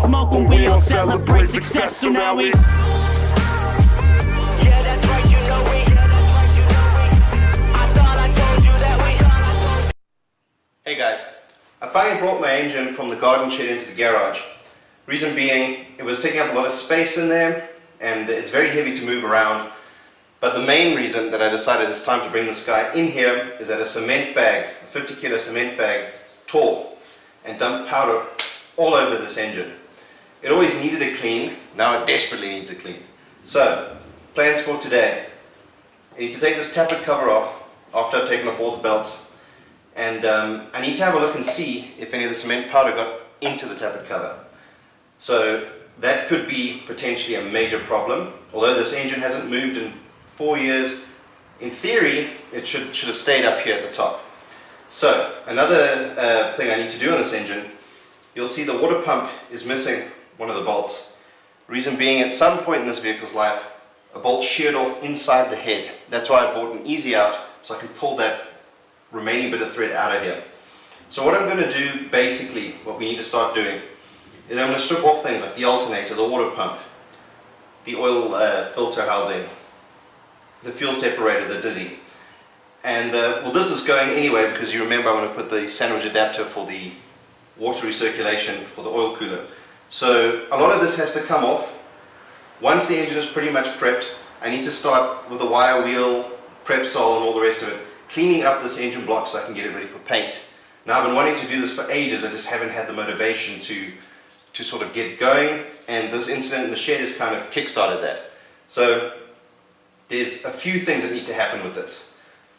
smoke when we all celebrate success. So now we. Yeah, that's right, you know we. I thought I told you that we. Hey guys, I finally brought my engine from the garden shed into the garage. Reason being, it was taking up a lot of space in there and it's very heavy to move around. But the main reason that I decided it's time to bring this guy in here is that a cement bag, a 50 kilo cement bag, tore and dumped powder all over this engine. It always needed a clean, now it desperately needs a clean. So, plans for today. I need to take this tappet cover off after I've taken off all the belts, and I need to have a look and see if any of the cement powder got into the tappet cover. So that could be potentially a major problem. Although this engine hasn't moved in 4 years, in theory it should have stayed up here at the top. So another thing I need to do on this engine, you'll see the water pump is missing one of the bolts. Reason being, at some point in this vehicle's life, a bolt sheared off inside the head. That's why I bought an easy out, so I can pull that remaining bit of thread out of here. So what I'm going to do, basically, what we need to start doing, is I'm going to strip off things like the alternator, the water pump, the oil filter housing, the fuel separator, the dizzy. And well, this is going anyway because you remember I want to put the sandwich adapter for the water recirculation for the oil cooler. So a lot of this has to come off. Once the engine is pretty much prepped, I need to start with the wire wheel, prep sol and all the rest of it, cleaning up this engine block so I can get it ready for paint. Now I've been wanting to do this for ages, I just haven't had the motivation to sort of get going, and this incident in the shed has kind of kick-started that. So there's a few things that need to happen with this.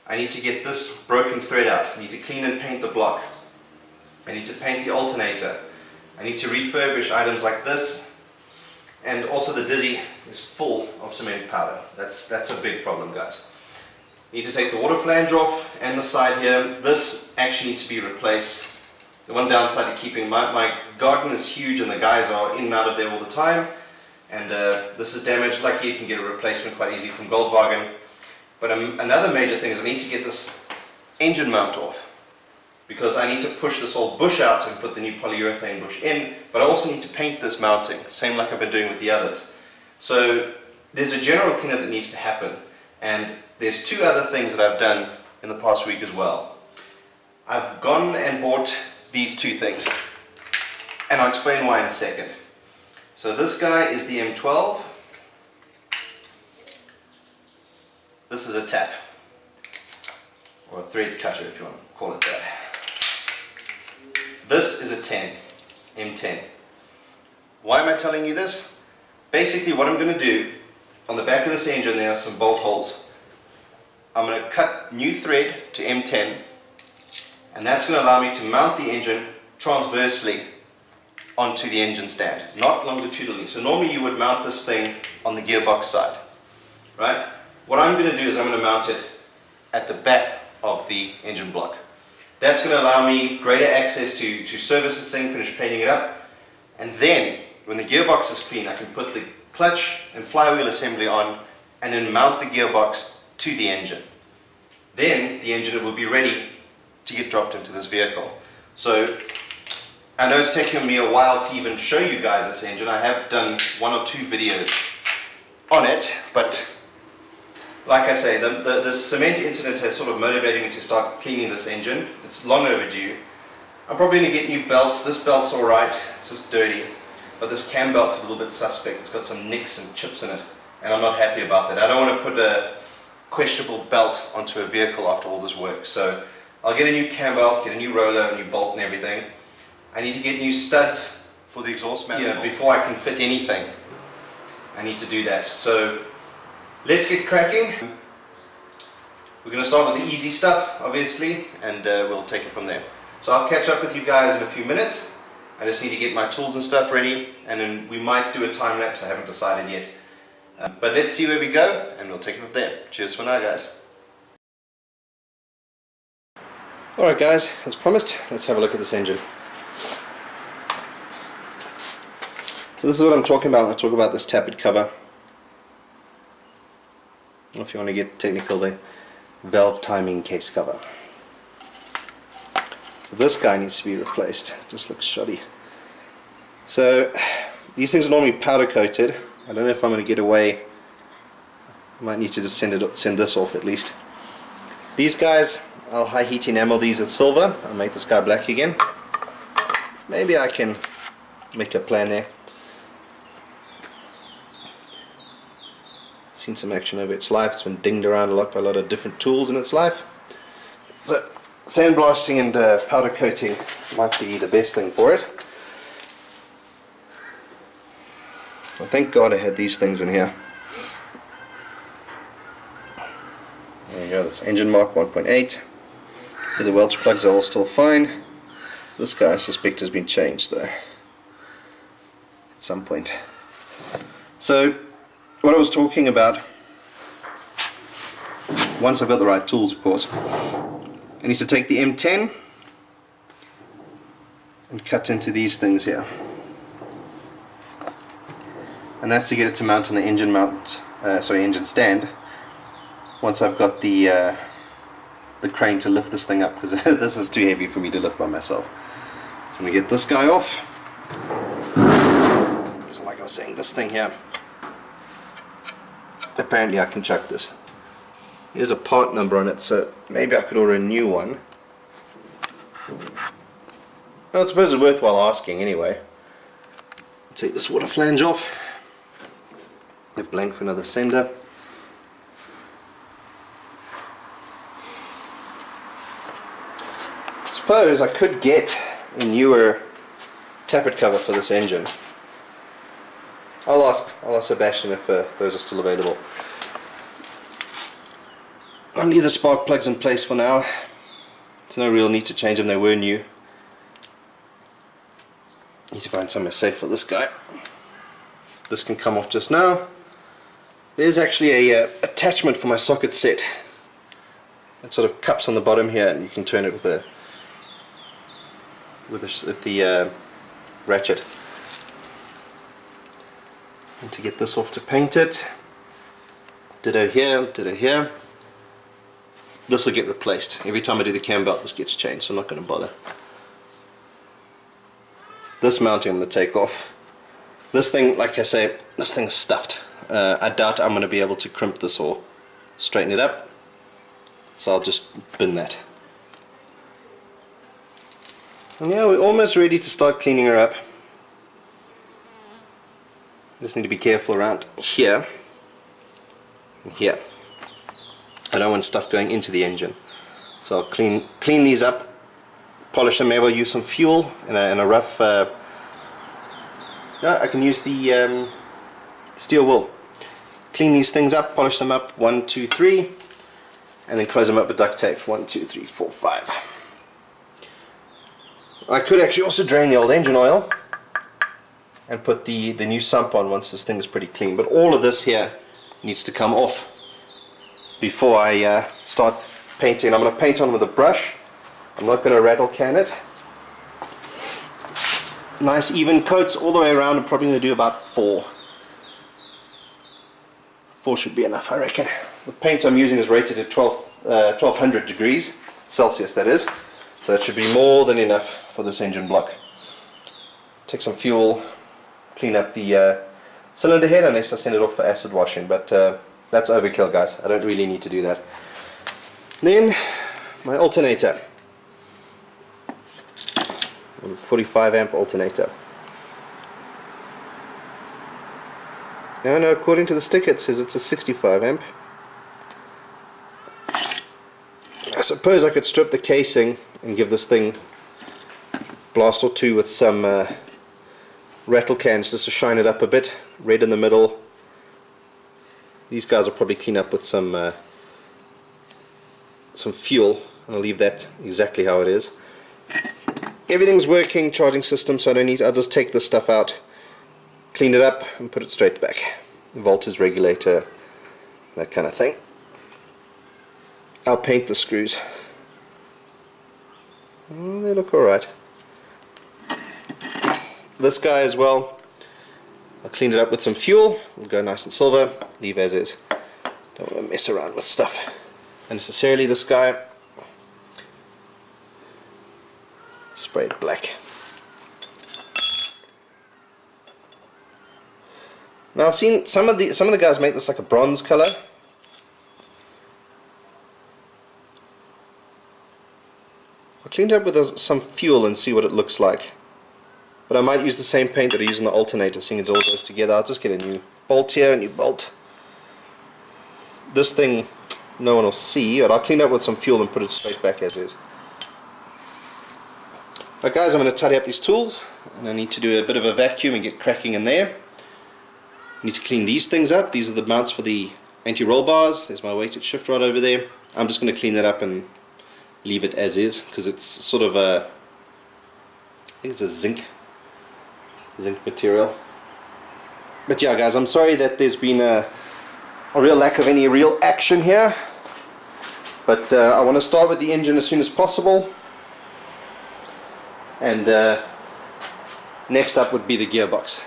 I need to get this broken thread out, I need to clean and paint the block, I need to paint the alternator, I need to refurbish items like this, and also the dizzy is full of cement powder. That's a big problem, guys. Need to take the water flange off and the side here. This actually needs to be replaced. The one downside to keeping my garden is huge and the guys are in and out of there all the time, and this is damaged. Luckily you can get a replacement quite easily from Goldwagen. But another major thing is I need to get this engine mount off, because I need to push this old bush out so I can put the new polyurethane bush in, but I also need to paint this mounting, same like I've been doing with the others. So there's a general cleanup that needs to happen, and there's two other things that I've done in the past week as well. I've gone and bought these two things, and I'll explain why in a second. So this guy is the M12. This is a tap, or a thread cutter if you want to call it that. This is a 10, M10. Why am I telling you this? Basically what I'm going to do, on the back of this engine there are some bolt holes. I'm going to cut new thread to M10, and that's going to allow me to mount the engine transversely onto the engine stand, not longitudinally. So normally you would mount this thing on the gearbox side, right? What I'm going to do is I'm going to mount it at the back of the engine block. That's going to allow me greater access to service this thing, finish painting it up, and then when the gearbox is clean I can put the clutch and flywheel assembly on and then mount the gearbox to the engine. Then the engine will be ready to get dropped into this vehicle. So I know it's taken me a while to even show you guys this engine. I have done 1 or 2 videos on it, but like I say, the cement incident has sort of motivated me to start cleaning this engine. It's long overdue. I'm probably going to get new belts. This belt's alright, it's just dirty. But this cam belt's a little bit suspect. It's got some nicks and chips in it, and I'm not happy about that. I don't want to put a questionable belt onto a vehicle after all this work. So I'll get a new cam belt, get a new roller, a new bolt and everything. I need to get new studs for the exhaust manifold. Before I can fit anything, I need to do that. So let's get cracking. We're going to start with the easy stuff, obviously, and we'll take it from there. So I'll catch up with you guys in a few minutes. I just need to get my tools and stuff ready, and then we might do a time lapse. I haven't decided yet. But let's see where we go, and we'll take it from there. Cheers for now, guys. Alright guys, as promised, let's have a look at this engine. So this is what I'm talking about when I talk about this tappet cover. Or if you want to get technical, the valve timing case cover. So this guy needs to be replaced. It just looks shoddy. So these things are normally powder coated. I don't know if I'm going to get away. I might need to just send this off at least. These guys, I'll high heat enamel these with silver. I'll make this guy black again. Maybe I can make a plan there. Seen some action over its life. It's been dinged around a lot by a lot of different tools in its life. So sandblasting and powder coating might be the best thing for it. Well, thank God I had these things in here. There you go, this engine mark 1.8. The Welch plugs are all still fine. This guy I suspect has been changed though, at some point. So what I was talking about, once I've got the right tools of course, I need to take the M10 and cut into these things here. And that's to get it to mount on the engine engine stand. Once I've got the crane to lift this thing up, because this is too heavy for me to lift by myself. I'm going to get this guy off. So like I was saying, this thing here, apparently I can chuck this. There's a part number on it, so maybe I could order a new one. Well, I suppose it's worthwhile asking anyway. Take this water flange off. Get blank for another sender. Suppose I could get a newer tappet cover for this engine. I'll ask Sebastian if those are still available. I'll leave the spark plugs in place for now. There's no real need to change them, they were new. Need to find somewhere safe for this guy. This can come off just now. There's actually a attachment for my socket set. It sort of cups on the bottom here, and you can turn it with the ratchet. And to get this off to paint it, ditto here, ditto here. This will get replaced. Every time I do the cam belt, this gets changed, so I'm not going to bother. This mounting I'm going to take off. This thing, like I say, this thing is stuffed. I doubt I'm going to be able to crimp this or straighten it up, so I'll just bin that. And yeah, we're almost ready to start cleaning her up. Just need to be careful around here and here. I don't want stuff going into the engine, so I'll clean these up, polish them. Maybe I'll use some fuel in a rough. I can use the steel wool. Clean these things up, polish them up, 1, 2, 3, and then close them up with duct tape. 1, 2, 3, 4, 5. I could actually also drain the old engine oil and put the new sump on once this thing is pretty clean. But all of this here needs to come off before I start painting. I'm going to paint on with a brush. I'm not going to rattle can it. Nice even coats all the way around. I'm probably going to do about 4. 4 should be enough, I reckon. The paint I'm using is rated at 1200 degrees Celsius, that is. So that should be more than enough for this engine block. Take some fuel, clean up the cylinder head, unless I send it off for acid washing, but that's overkill, guys. I don't really need to do that. Then my alternator, 45 amp alternator. No, according to the sticker it says it's a 65 amp. I suppose I could strip the casing and give this thing a blast or two with some rattle cans just to shine it up a bit. Red in the middle. These guys will probably clean up with some fuel, and I'll leave that exactly how it is. Everything's working, charging system, so I'll just take this stuff out, clean it up, and put it straight back. The voltage regulator, that kind of thing. I'll paint the screws. They look alright. This guy as well, I'll clean it up with some fuel. It'll go nice and silver. Leave as is. Don't want to mess around with stuff unnecessarily. This guy, spray it black. Now I've seen some of the guys make this like a bronze color. I'll clean it up with some fuel and see what it looks like. But I might use the same paint that I use in the alternator, seeing it all goes together. I'll just get a new bolt here, a new bolt. This thing no one will see, but I'll clean it up with some fuel and put it straight back as is. Right guys, I'm going to tidy up these tools, and I need to do a bit of a vacuum and get cracking in there. I need to clean these things up. These are the mounts for the anti-roll bars. There's my weighted shift rod over there. I'm just going to clean that up and leave it as is, because it's sort of a, I think it's a zinc material. But yeah guys, I'm sorry that there's been a real lack of any real action here, but I want to start with the engine as soon as possible, and next up would be the gearbox.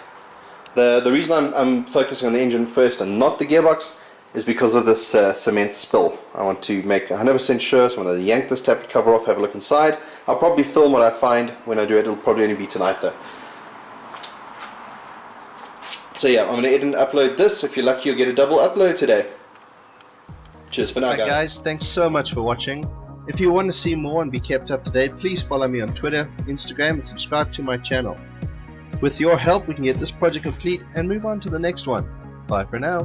The reason I'm focusing on the engine first and not the gearbox is because of this cement spill. I want to make 100% sure, so I'm going to yank this tappet cover off, have a look inside. I'll probably film what I find when I do it. It'll probably only be tonight though. So yeah, I'm going to edit and upload this. If you're lucky, you'll get a double upload today. Cheers for now, guys. Hi guys, thanks so much for watching. If you want to see more and be kept up to date, please follow me on Twitter, Instagram, and subscribe to my channel. With your help, we can get this project complete and move on to the next one. Bye for now.